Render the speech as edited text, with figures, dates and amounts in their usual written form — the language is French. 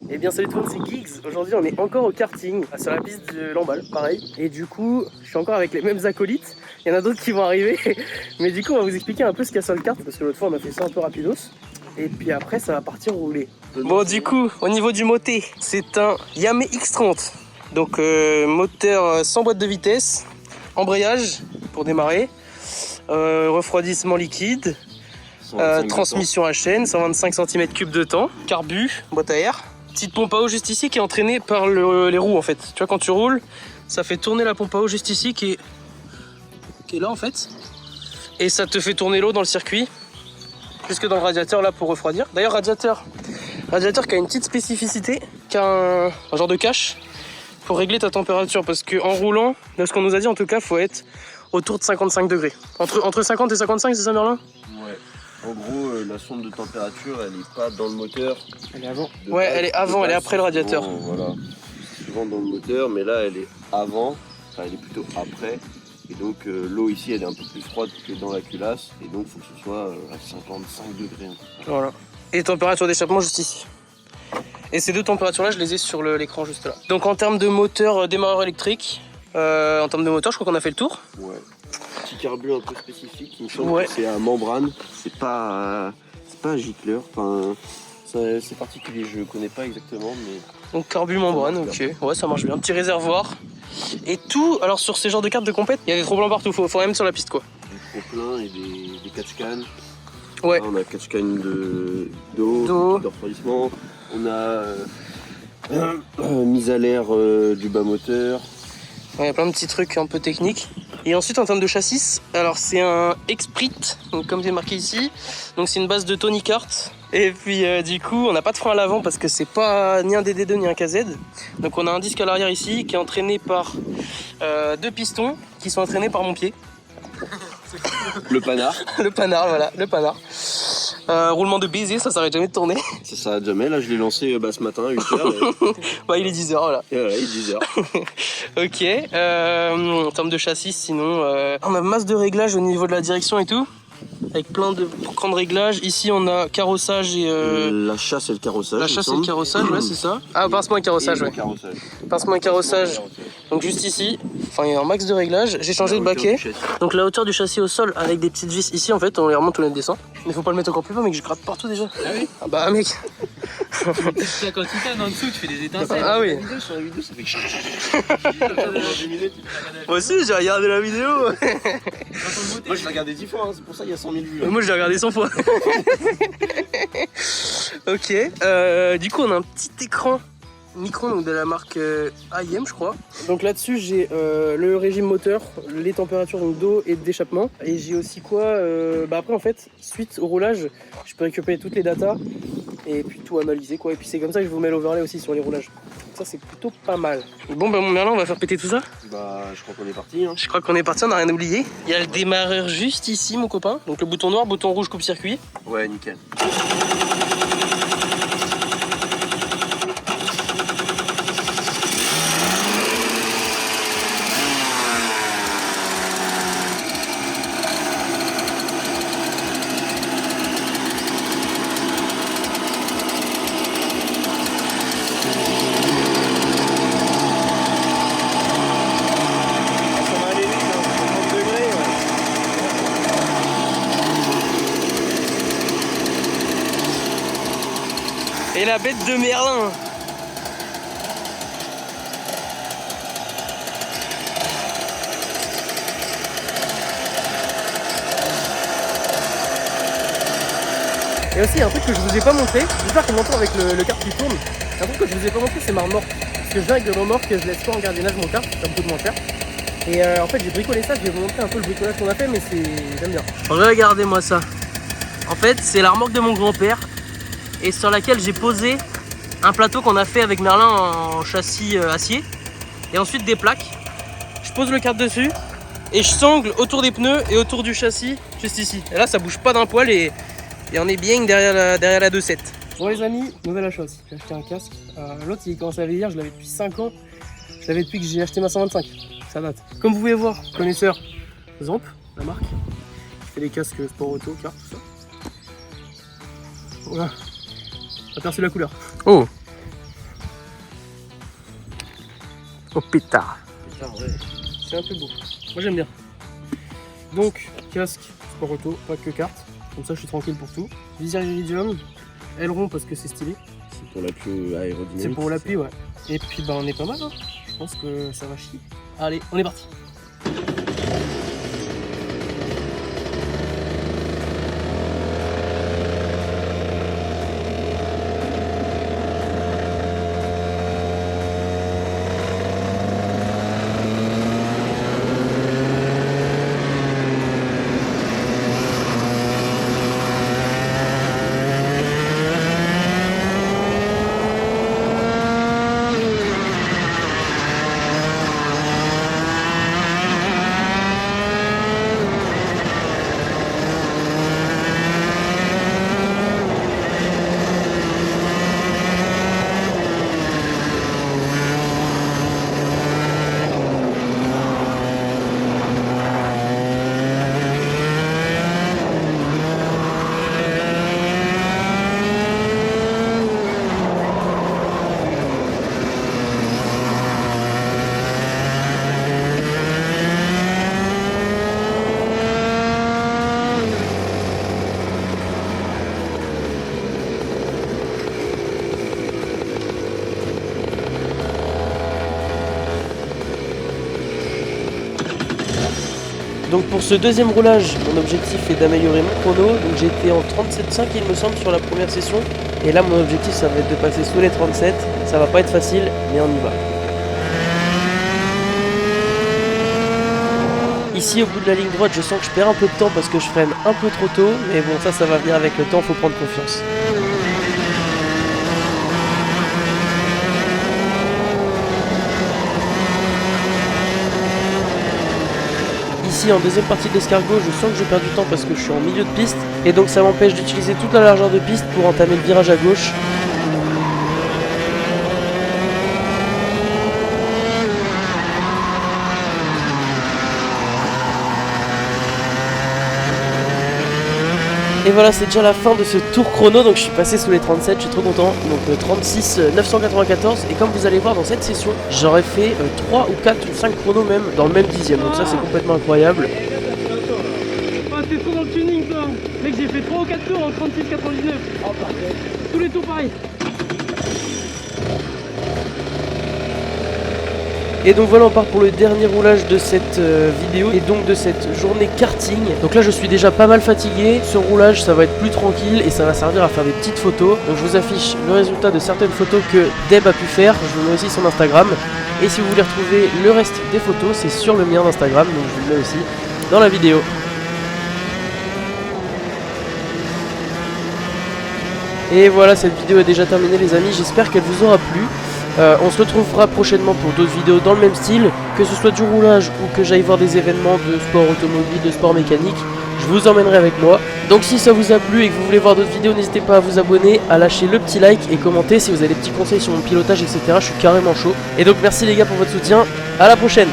Eh bien salut tout le monde, c'est Giggs. Aujourd'hui on est encore au karting, sur la piste de Lamballe, pareil. Et du coup, je suis encore avec les mêmes acolytes. Il y en a d'autres qui vont arriver. Mais du coup, on va vous expliquer un peu ce qu'il y a sur le kart, parce que l'autre fois on a fait ça un peu rapidos. Et puis après, ça va partir rouler. Bon, du coup, au niveau du moté, c'est un Yame X30. Donc moteur sans boîte de vitesse, embrayage pour démarrer, refroidissement liquide, transmission à chaîne, 125 cm3 de temps, carbu, boîte à air. Petite pompe à eau juste ici qui est entraînée par les roues en fait. Tu vois, quand tu roules, ça fait tourner la pompe à eau juste ici qui est là en fait. Et ça te fait tourner l'eau dans le circuit, jusque dans le radiateur là pour refroidir. D'ailleurs, radiateur qui a une petite spécificité, qui a un genre de cache pour régler ta température. Parce qu'en roulant, de ce qu'on nous a dit en tout cas, faut être autour de 55 degrés. Entre 50 et 55, c'est ça Merlin? Ouais. En gros, la sonde de température, elle est pas dans le moteur. Elle est avant. Ouais, elle est avant, elle est après le radiateur. Souvent, voilà. Souvent dans le moteur, mais là, elle est avant. Enfin, elle est plutôt après. Et donc, l'eau ici, elle est un peu plus froide que dans la culasse. Et donc, il faut que ce soit à 55 degrés. Voilà. Et température d'échappement juste ici. Et ces deux températures-là, je les ai sur l'écran juste là. Donc, en termes de moteur démarreur électrique, en termes de moteur, je crois qu'on a fait le tour. Ouais. Petit carbu un peu spécifique, il me semble que c'est à membrane, c'est pas un gicleur, enfin c'est particulier, je connais pas exactement mais... Donc carbu membrane, ok, ouais ça marche bien, petit réservoir. Et tout, alors sur ces genres de cartes de compète, il y a des trop-blancs partout, faut même sur la piste quoi. Des trop-pleins et des catch-cans. Ouais. Là, on a catch-can d'eau, de refroidissement, on a mise à l'air du bas moteur. Il y a plein de petits trucs un peu techniques. Et ensuite en termes de châssis, alors c'est un Exprit, donc comme c'est marqué ici. Donc c'est une base de Tony Kart. Et puis du coup on n'a pas de frein à l'avant parce que c'est pas ni un DD2 ni un KZ. Donc on a un disque à l'arrière ici qui est entraîné par deux pistons qui sont entraînés par mon pied. Le panard. Le panard, voilà, le panard. Roulement de baiser, ça s'arrête jamais de tourner. Ça s'arrête jamais, là je l'ai lancé ce matin à 8h. Bah il est 10h voilà. Et voilà, il est 10h. Ok, en termes de châssis sinon, on a masse de réglages au niveau de la direction et tout. Avec plein de grands réglages. Ici on a carrossage et... La chasse et le carrossage. La chasse et le carrossage, ouais c'est ça. Ah, pincement et carrossage, ouais. Pincement et carrossage. Donc juste ici, enfin il y a un max de réglages. J'ai changé de baquet. Donc la hauteur du châssis au sol avec des petites vis ici en fait, on les remonte, on les descend. Mais faut pas le mettre encore plus bas mec, je gratte partout déjà. Ah oui? Ah bah mec. Quand tu t'aimes en dessous, tu fais des étincelles. Ah oui. Sur la vidéo, ça fait Moi aussi j'ai regardé la vidéo. Moi je l'ai regardé 10 fois, hein, c'est pour ça qu'il y a 100 000 vues. Moi je l'ai regardé 100 fois. Ok, du coup on a un petit écran micro donc de la marque AIM je crois. Donc là-dessus j'ai le régime moteur, les températures d'eau et d'échappement. Et j'ai aussi quoi bah après en fait, suite au roulage, je peux récupérer toutes les datas et puis tout analyser quoi. Et puis c'est comme ça que je vous mets l'overlay aussi sur les roulages. Ça c'est plutôt pas mal. Bon bah mon Merlin, on va faire péter tout ça. Bah je crois qu'on est parti. Hein. Je crois qu'on est parti, on n'a rien oublié. Il y a le démarreur juste ici mon copain. Donc le bouton noir, bouton rouge coupe-circuit. Ouais nickel. Et la bête de Merlin. Et aussi, il y a un truc que je vous ai pas montré, j'espère qu'on m'entend avec le kart qui tourne. Un truc que je vous ai pas montré, c'est ma remorque. Parce que je viens avec le remorque, je laisse pas en gardiennage mon kart, ça me coûte moins cher. Et en fait, j'ai bricolé ça, je vais vous montrer un peu le bricolage qu'on a fait, mais j'aime bien. Regardez-moi ça. En fait, c'est la remorque de mon grand-père et sur laquelle j'ai posé un plateau qu'on a fait avec Merlin en châssis acier. Et ensuite des plaques. Je pose le kart dessus et je sangle autour des pneus et autour du châssis, juste ici. Et là, ça bouge pas d'un poil et on est bien derrière la 2.7. Bon les amis, nouvelle chose, j'ai acheté un casque. L'autre il commence à vieillir, je l'avais depuis 5 ans. Je l'avais depuis que j'ai acheté ma 125, ça date. Comme vous pouvez voir, connaisseur Zamp, la marque, qui fait des casques sport auto, car tout ça. Voilà, aperçu la couleur. Oh. Oh pétard. Putain, ouais. C'est un peu beau. Moi j'aime bien. Donc, casque, sport auto, pas que carte. Comme ça je suis tranquille pour tout. Visière iridium, aileron parce que c'est stylé. C'est pour l'appui aérodynamique. C'est pour l'appui, ouais. Et puis bah on est pas mal, hein. Je pense que ça va chier. Allez, on est parti. Donc pour ce deuxième roulage, mon objectif est d'améliorer mon chrono. Donc j'étais en 37,5 il me semble sur la première session. Et là mon objectif ça va être de passer sous les 37. Ça va pas être facile, mais on y va. Ici au bout de la ligne droite, je sens que je perds un peu de temps parce que je freine un peu trop tôt. Mais bon, ça va venir avec le temps, faut prendre confiance. Ici en deuxième partie de l'escargot, je sens que je perds du temps parce que je suis en milieu de piste et donc ça m'empêche d'utiliser toute la largeur de piste pour entamer le virage à gauche. Et voilà, c'est déjà la fin de ce tour chrono, donc je suis passé sous les 37, je suis trop content. Donc 36 994, et comme vous allez voir dans cette session, j'aurais fait 3 ou 4 ou 5 chronos même dans le même dixième, donc ça c'est complètement incroyable. Ah, t'es trop dans le tuning toi. Mec, j'ai fait 3 ou 4 tours en 36-99. Oh parfait. Tous les tours pareil. Et donc voilà, on part pour le dernier roulage de cette vidéo et donc de cette journée karting. Donc là je suis déjà pas mal fatigué. Ce roulage ça va être plus tranquille et ça va servir à faire des petites photos. Donc je vous affiche le résultat de certaines photos que Deb a pu faire. Je vous mets aussi son Instagram. Et si vous voulez retrouver le reste des photos, c'est sur le mien d'Instagram. Donc je vous le mets aussi dans la vidéo. Et voilà, cette vidéo est déjà terminée les amis, j'espère qu'elle vous aura plu. On se retrouvera prochainement pour d'autres vidéos dans le même style, que ce soit du roulage ou que j'aille voir des événements de sport automobile, de sport mécanique. Je vous emmènerai avec moi. Donc si ça vous a plu et que vous voulez voir d'autres vidéos, n'hésitez pas à vous abonner, à lâcher le petit like et commenter si vous avez des petits conseils sur mon pilotage, etc. Je suis carrément chaud. Et donc merci les gars pour votre soutien, à la prochaine.